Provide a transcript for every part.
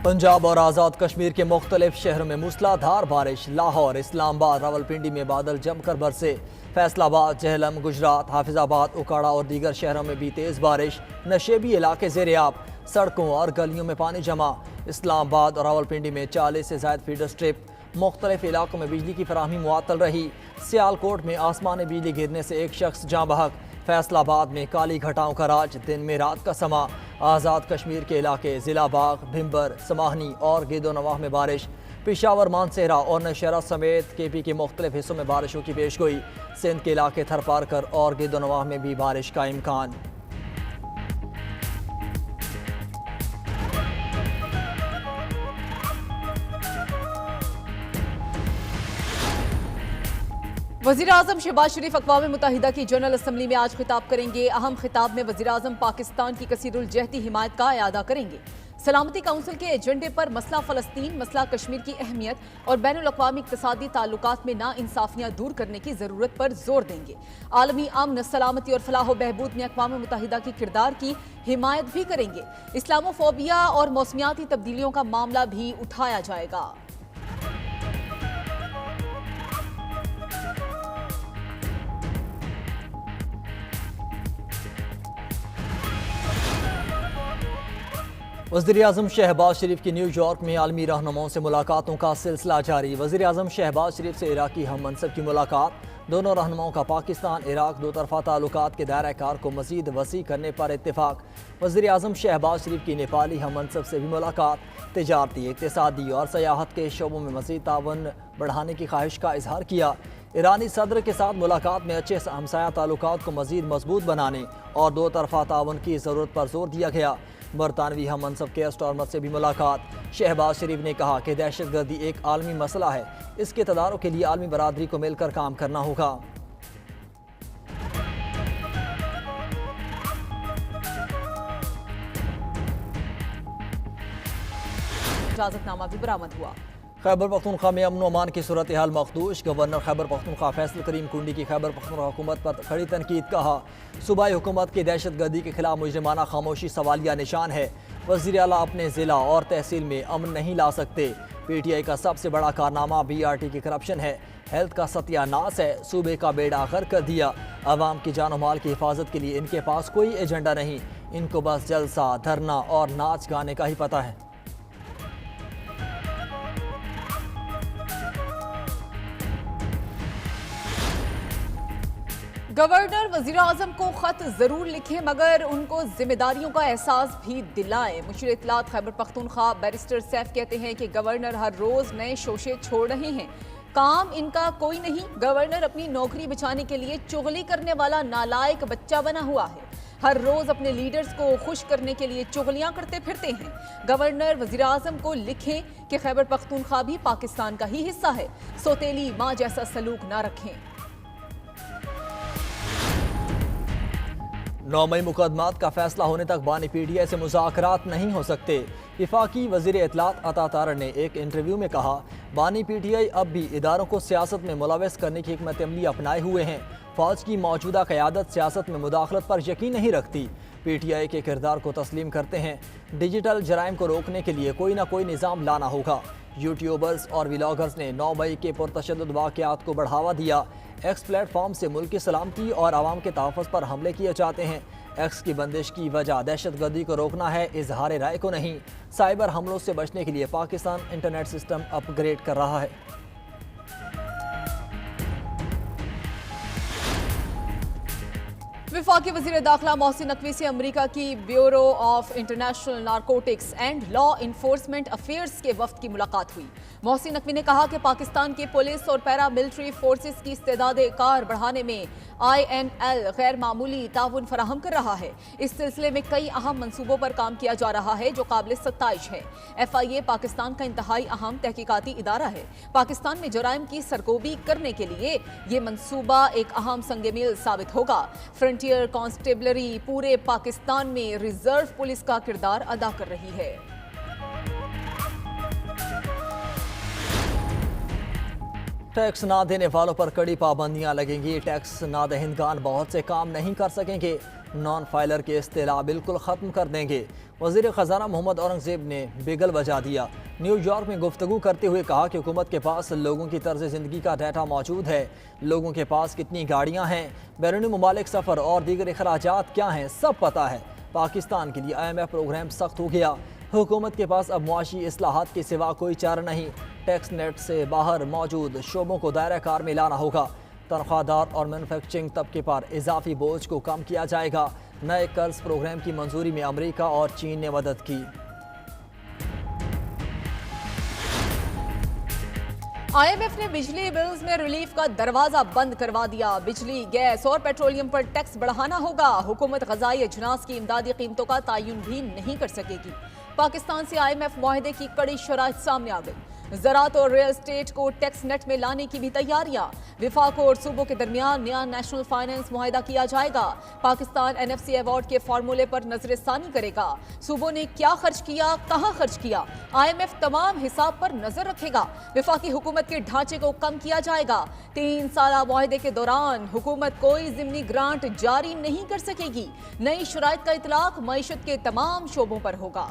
पंजाब और आज़ाद कश्मीर के मुख्तलिफ शहरों में मूसलाधार बारिश। लाहौर, इस्लामाबाद, रावलपिंडी में बादल जमकर बरसे। फैसलाबाद, जेहलम, गुजरात, हाफिजाबाद, उकाड़ा और दीगर शहरों में भी तेज़ बारिश। नशेबी इलाके ज़ेर-ए-आब, सड़कों और गलियों में पानी जमा। इस्लामाबाद और रावलपिंडी में 40 से ज़ायद फीडर स्ट्रिप। मुख्तलिफ इलाकों में बिजली की फराहमी मुअत्तल रही। सियालकोट में आसमानी बिजली गिरने से एक शख्स जाँ बहक। फैसलाबाद में काली घटाओं का राज, दिन में रात का समा। आज़ाद कश्मीर के इलाके ज़िला बाग, भिम्बर, समाहनी और गिदोनवाह में बारिश। पेशावर, मानसेरा और नौशहरा समेत KP के मुख्तलिफ हिस्सों में बारिशों की पेशगोई। सिंध के इलाके थरपारकर और गिदोनवाह में भी बारिश का इम्कान। वज़ीर-ए-आज़म शहबाज शरीफ अक़वाम मुत्तहिदा की जनरल असम्बली में आज खिताब करेंगे। अहम खिताब में वज़ीर-ए-आज़म पाकिस्तान की कसीरुल-जहती हिमायत का इयादा करेंगे। सलामती काउंसिल के एजेंडे पर मसला फ़लस्तीन, मसला कश्मीर की अहमियत और बैनुल-अक़वामी इक़्तिसादी ताल्लुकात में नाइंसाफ़ियाँ दूर करने की ज़रूरत पर जोर देंगे। आलमी अमन, सलामती और फलाह व बहबूद में अक़वाम मुत्तहिदा की किरदार की हिमायत भी करेंगे। इस्लामोफोबिया और मौसमियाती तब्दीलियों का मामला भी उठाया जाएगा। वज़ीर-ए-आज़म शहबाज शरीफ की न्यूयॉर्क में आलमी रहनुमाओं से मुलाकातों का सिलसिला जारी। वज़ीर-ए-आज़म शहबाज शरीफ से इराकी हम मनसब की मुलाकात। दोनों रहनुमाओं का पाकिस्तान इराक दो तरफ़ा ताल्लुकात के दायरा कार को मज़ीद वसी करने पर इत्तेफाक। वज़ीर-ए-आज़म शहबाज शरीफ की नेपाली हम मनसब से भी मुलाकात। तिजारती, इक़्तिसादी और सयाहत के शोबों में मज़ीद ताउन बढ़ाने की ख्वाहिश का इजहार किया। ईरानी सदर के साथ मुलाकात में अच्छे हमसाया ताल्लुकात को मज़ीद मजबूत बनाने और दो तरफ़ा ताउन की ज़रूरत पर जोर दिया गया। बरतानवी हम मनसब के स्टॉर्मर से भी मुलाकात। शहबाज शरीफ ने कहा कि दहशतगर्दी एक आलमी मसला है, इसके तदारुक के लिए आलमी बरादरी को मिलकर काम करना होगा। इजाजतनामा भी बरामद हुआ। खैबर पख्तूनख्वा में अमन अमान की सूरत हाल मखदूश। गवर्नर खैबर पख्तूनख्वा फैसल करीम कुंडी की खैबर पख्तूनख्वा हुकूमत पर खड़ी तनकीद। कहा, सूबाई हुकूमत की दहशतगर्दी के खिलाफ मुजरिमाना खामोशी सवालिया निशान है। वज़ीर आला अपने ज़िला और तहसील में अमन नहीं ला सकते। PTI का सबसे बड़ा कारनामा BRT की करप्शन है। हेल्थ का सत्यानाश है। सूबे का बेड़ा गर्क कर दिया। आवाम की जान माल की हिफाजत के लिए इनके पास कोई एजेंडा नहीं। इनको बस जलसा, धरना और नाच गाने का ही पता है। गवर्नर वज़ीर-ए-आज़म को खत जरूर लिखें मगर उनको जिम्मेदारियों का एहसास भी दिलाएं। मुशीर इत्तलात खैबर पख्तूनख्वा बैरिस्टर सैफ कहते हैं कि गवर्नर हर रोज नए शोशे छोड़ रहे हैं, काम इनका कोई नहीं। गवर्नर अपनी नौकरी बचाने के लिए चुगली करने वाला नालायक बच्चा बना हुआ है। हर रोज अपने लीडर्स को खुश करने के लिए चुगलियां करते फिरते हैं। गवर्नर वज़ीर-ए-आज़म को लिखें कि खैबर पख्तूनख्वा भी पाकिस्तान का ही हिस्सा है, सौतेली माँ जैसा सलूक ना रखें। 9 मई मुकदमात का फैसला होने तक बानी PTI से मुज़ाकरात नहीं हो सकते। वफाकी वज़ीर इत्तलात अता तारड़ ने एक इंटरव्यू में कहा, बानी PTI अब भी इदारों को सियासत में मुलव्वस करने की हिकमत अमली अपनाए हुए हैं। फ़ौज की मौजूदा क़यादत सियासत में मुदाखलत पर यकीन नहीं रखती। PTI के किरदार को तस्लीम करते हैं। डिजिटल जराइम को रोकने के लिए कोई ना कोई निज़ाम लाना होगा। यूट्यूबर्स और व्लॉगर्स ने 9 मई के पुरतशद्दुद वाक़यात को बढ़ावा दिया। एक्स प्लेटफॉर्म से मुल्क की सलामती और आवाम के तहफ़्फ़ुज़ पर हमले किए जाते हैं। एक्स की बंदिश की वजह दहशतगर्दी को रोकना है, इजहार राय को नहीं। साइबर हमलों से बचने के लिए पाकिस्तान इंटरनेट सिस्टम अपग्रेड कर रहा है। वफाकी वज़ीर दाखिला मोहसिन नकवी से अमरीका की bureau of international narcotics and law enforcement affairs के वफ्द की मुलाकात हुई। मोहसिन नकवी ने कहा कि पाकिस्तान के पुलिस और पैरा मिलिट्री फोर्सेस की इस्तेदादे कार बढ़ाने में INL गैर मामूली ताउन फराहम कर रहा है। इस सिलसिले में कई अहम मनसूबों पर काम किया जा रहा है जो काबिल सत्ताइश है। FIA पाकिस्तान का इंतहाई अहम तहकीकाती इदारा है। पाकिस्तान में जराइम की सरगोबी करने के लिए ये मनसूबा एक अहम संग-मील साबित होगा। फ्रंटियर कांस्टेबलरी पूरे पाकिस्तान में रिजर्व पुलिस का किरदार अदा कर रही है। टैक्स ना देने वालों पर कड़ी पाबंदियां लगेंगी। टैक्स ना दहिंदगान बहुत से काम नहीं कर सकेंगे। नॉन फाइलर के इस्तेला बिल्कुल ख़त्म कर देंगे। वज़ीर ख़जाना मोहम्मद औरंगज़ेब ने बिगल बजा दिया। न्यूयॉर्क में गुफ्तगू करते हुए कहा कि हुकूमत के पास लोगों की तर्ज ज़िंदगी का डाटा मौजूद है, लोगों के पास कितनी गाड़ियाँ हैं, बैरूनी ममालिक सफ़र और दीगर अखराजात क्या हैं, सब पता है। पाकिस्तान के लिए IMF प्रोग्राम सख्त हो गया। हुकूमत के पास अब मुआशी इस्लाहात के सिवा कोई चारा नहीं। टैक्स नेट से बाहर मौजूद शोबों को दायरा कार में लाना होगा। तनख्वाहदार और मैनुफैक्चरिंग तबके पर इजाफी बोझ को कम किया जाएगा। नए कर्ज प्रोग्राम की मंजूरी में अमेरिका और चीन ने मदद की। IMF ने बिजली बिल्स में रिलीफ का दरवाजा बंद करवा दिया। बिजली, गैस और पेट्रोलियम पर टैक्स बढ़ाना होगा। हुकूमत ग़ज़ाई अजनास की इमदादी कीमतों का तयन भी नहीं कर सकेगी। पाकिस्तान से IMF मुआहदे की कड़ी शराइत सामने आ गई। ज़राअत और रियल एस्टेट को टैक्स नेट में लाने की भी तैयारियां। विफाक और सूबों के दरमियान नया नेशनल फाइनेंस मुआहदा किया जाएगा। पाकिस्तान NFC अवार्ड के फार्मूले पर नजरसानी करेगा। सूबों ने क्या खर्च किया, कहां खर्च किया, IMF तमाम हिसाब पर नजर रखेगा। विफाकी हुकूमत के ढांचे को कम किया जाएगा। 3 साला मुआहदे के दौरान हुकूमत कोई ज़िमनी ग्रांट जारी नहीं कर सकेगी। नई शराइत का इतलाक मईशत के तमाम शोबों पर होगा।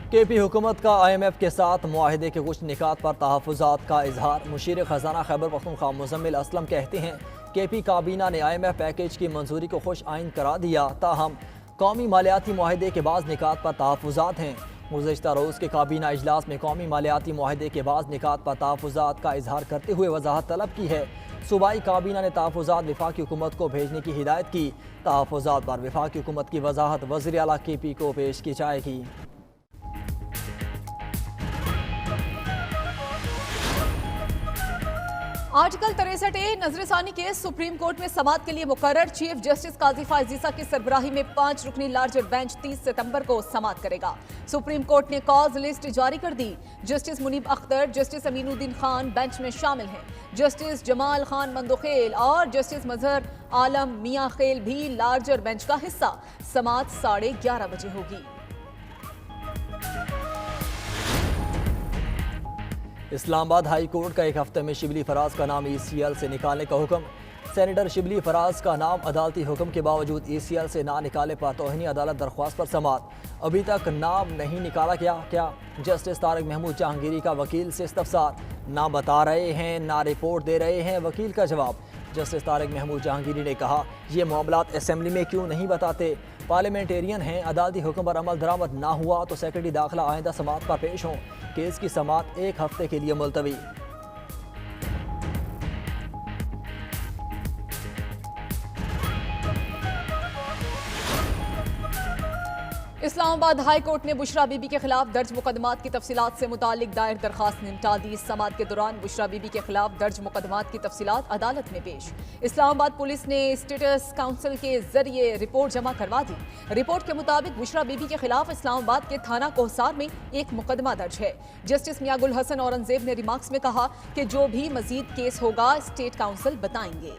KP हुकूमत का IMF के साथ मुआहदे के कुछ निकात पर तहफ़्फ़ुज़ात का इजहार। मुशीर ख़जाना खैबर पख्तूनख्वा मुज़म्मिल असलम कहते हैं KP काबीना ने IMF पैकेज की मंजूरी को खुश आइन करा दिया। ताहम कौमी मालियाती मुआहदे के बाद निकात पर तहफ़्फ़ुज़ात हैं। गुज़श्ता रोज़ के काबीना इजलास में कौमी मालियाती मुआहदे के बाद निकात पर तहफ़्फ़ुज़ात का इजहार करते हुए वजाहत तलब की है। सूबाई काबीना ने तहफ़्फ़ुज़ात विफाकी हुकूमत को भेजने की हिदायत की। तहफ़्फ़ुज़ात पर विफाकी हुकूमत की वजाहत वज़ीर आला KP को पेश की जाएगी। आर्टिकल 63A नजरसानी केस सुप्रीम कोर्ट में समाअत के लिए मुकर्रर। चीफ जस्टिस काजी फायजीसा की सरबराही में 5 रुकनी लार्जर बेंच 30 सितंबर को समाअत करेगा। सुप्रीम कोर्ट ने कॉज लिस्ट जारी कर दी। Justice Munib Akhtar, justice Aminuddin Khan bench में शामिल हैं। जस्टिस जमाल खान मंदोखेल और जस्टिस मजहर आलम मियां खेल भी लार्जर बेंच का हिस्सा। समाअत 11:30 बजे होगी। इस्लामाबाद हाई कोर्ट का एक हफ्ते में शिबली फराज का नाम ECL से निकालने का हुक्म। सेनेटर शिबली फराज का नाम अदालती हुक्म के बावजूद ECL से ना निकाले पर तौहीनी अदालत दरख्वास्त पर समाअत। अभी तक नाम नहीं निकाला गया। क्या जस्टिस तारिक महमूद जहांगीरी का वकील से इस्तफसार। ना बता रहे हैं, ना रिपोर्ट दे रहे हैं, वकील का जवाब। जस्टिस तारिक महमूद जहांगीरी ने कहा, ये मामलात असेंबली में क्यों नहीं बताते, पार्लियामेंटेरियन हैं। अदालती हुक्म पर अमल दरामद ना हुआ तो सेक्रेटरी दाखिला आइंदा समाअत पर पेश हों। केस की समाअत 1 हफ्ते के लिए मुलतवी। इस्लामाबाद हाई कोर्ट ने बुशरा बीबी के खिलाफ दर्ज मुकदमात की तफसीलात से मुतालिक दायर दरखास्त निपटा दी। समाअत के दौरान बुशरा बीबी के खिलाफ दर्ज मुकदमात की तफसीलात अदालत में पेश। इस्लामाबाद पुलिस ने स्टेटस काउंसिल के जरिए रिपोर्ट जमा करवा दी। रिपोर्ट के मुताबिक बुशरा बीबी के खिलाफ इस्लामाबाद के थाना कोहसार में एक मुकदमा दर्ज है। जस्टिस मियां गुल हसन औरंगजेब ने रिमार्क्स में कहा कि जो भी मजीद केस होगा स्टेट काउंसिल बताएंगे।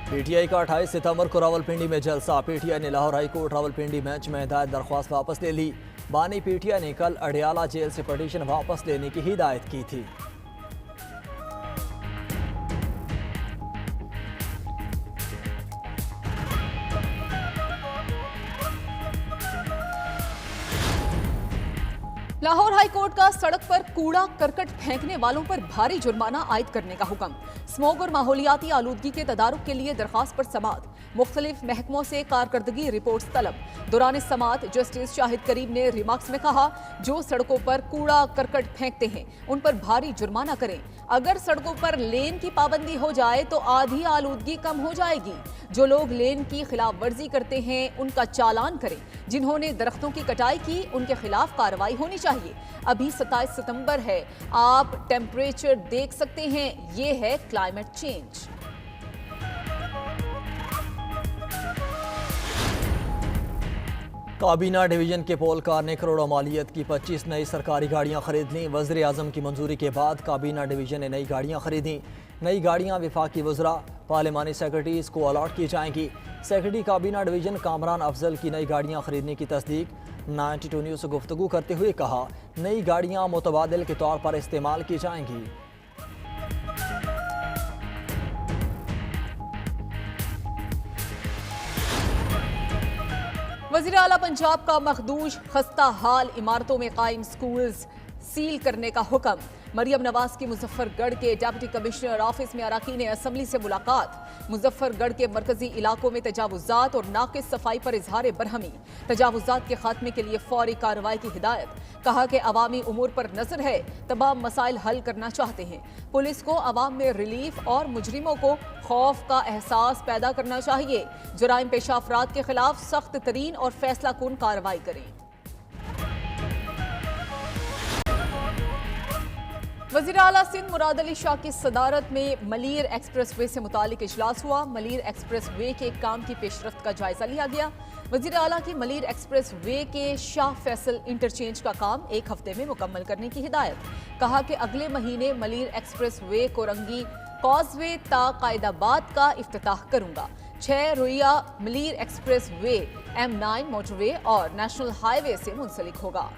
PTI का 28 सितंबर को रावलपिंडी में जलसा। PTI ने Lahore high court Rawalpindi match में हिदायत दरख्वास्त वापस ले ली। बानी PTI ने कल अडियाला जेल से पटिशन वापस लेने की हिदायत की थी। लाहौर हाई कोर्ट का सड़क पर कूड़ा करकट फेंकने वालों पर भारी जुर्माना आयद करने का हुक्म। स्मोग और माहौलियाती आलूदगी के तदारुक के लिए दरखास्त पर समाअत। मुख्तलिफ महकमों से कारकर्दगी रिपोर्ट्स तलब। दौरान समाअत जस्टिस शाहिद करीम ने रिमार्क्स में कहा, जो सड़कों पर कूड़ा करकट फेंकते हैं उन पर भारी जुर्माना करें। अगर सड़कों पर लेन की पाबंदी हो जाए तो आधी आलूदगी कम हो जाएगी। जो लोग लेन की खिलाफ वर्जी करते हैं उनका चालान करें। जिन्होंने दरख्तों की कटाई की उनके खिलाफ कार्रवाई होनी चाहिए। अभी 27 सितंबर है, आप टेम्परेचर देख सकते हैं। ये है क्लाइमेट चेंज। काबीना डिवीजन के पोलकार ने करोड़ों मालियत की 25 नई सरकारी गाड़ियां खरीद लीं। वज़ीर आज़म की मंजूरी के बाद काबीना डिवीजन ने नई गाड़ियां खरीदी। नई गाड़ियां विफाकी वज़रा, पार्लिमानी सेक्रेटरीज को अलॉट की जाएंगी। सेक्रेटरी काबीना डिवीजन कामरान अफजल की नई गाड़ियां खरीदने की तस्दीक। 92 न्यूज़ से गुफ्तगू करते हुए कहा, नई गाड़ियां मुतबादिल के तौर पर इस्तेमाल की जाएंगी। वज़ीर आला पंजाब का मखदूश खस्ता हाल इमारतों में कायम स्कूल्स सील करने का हुक्म। मरियम नवाज की मुजफ्फरगढ़ के डिप्टी कमिश्नर ऑफिस में अरकान असम्बली से मुलाकात। मुजफ्फरगढ़ के मरकजी इलाकों में तजावुजात और नाकिस सफाई पर इजहार बरहमी। तजावुजात के खात्मे के लिए फौरी कार्रवाई की हिदायत। कहा कि अवामी उमूर पर नजर है, तमाम मसाइल हल करना चाहते हैं। पुलिस को अवाम में रिलीफ और मुजरिमों को खौफ का एहसास पैदा करना चाहिए। जुराइम पेशा अफराद के खिलाफ सख्त तरीन और फैसला कुन कार्रवाई करें। वज़ीर आला सिंध मुराद अली शाह की सदारत में मलीर एक्सप्रेस वे से मुतालिक इजलास हुआ। मलीर एक्सप्रेस वे के काम की पेशरफ्त का जायजा लिया गया। वज़ीर आला की मलीर एक्सप्रेस वे के शाह फैसल इंटरचेंज का काम 1 हफ्ते में मुकम्मल करने की हिदायत। कहा कि अगले महीने Malir express way Korangi causeway ता कायदाबाद का इफ्तिताह करूंगा। 6 Ruia Malir express way M9 motorway और नेशनल हाईवे से मुंसलिक होगा।